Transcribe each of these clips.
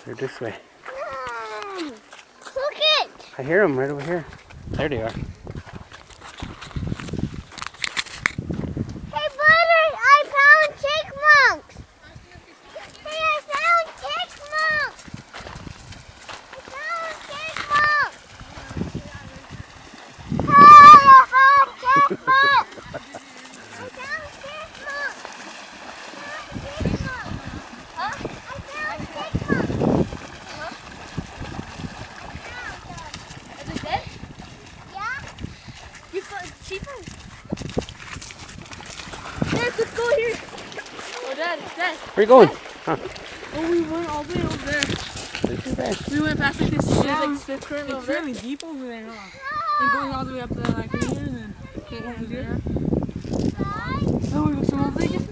They're this way. Look it! I hear them right over here. There they are. Hey, brother, I found chipmunks. Hey, I found chipmunks. I found chipmunks. Hey, I found chipmunks. I found chipmunks. Huh? I found chipmunks. Is it dead? Yeah? You found chipmunks. Dad, let's go here. Oh, Dad, Dad. Where you going? Huh? Oh, we went all the way over there. There's two there. We went past like this. Yeah, There's like current over it's there. really deep over there, huh? And going all the way up to like here and then over there. Oh, we got some other things.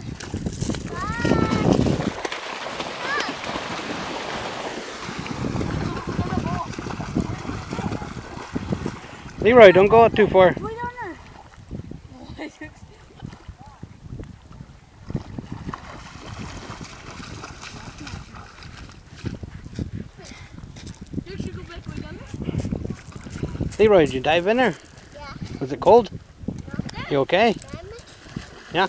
Leroy, don't go out too far. Way down there. You should go back way down there. Leroy, did you dive in there? Yeah. Was it cold? No. You okay? Diamond? Yeah.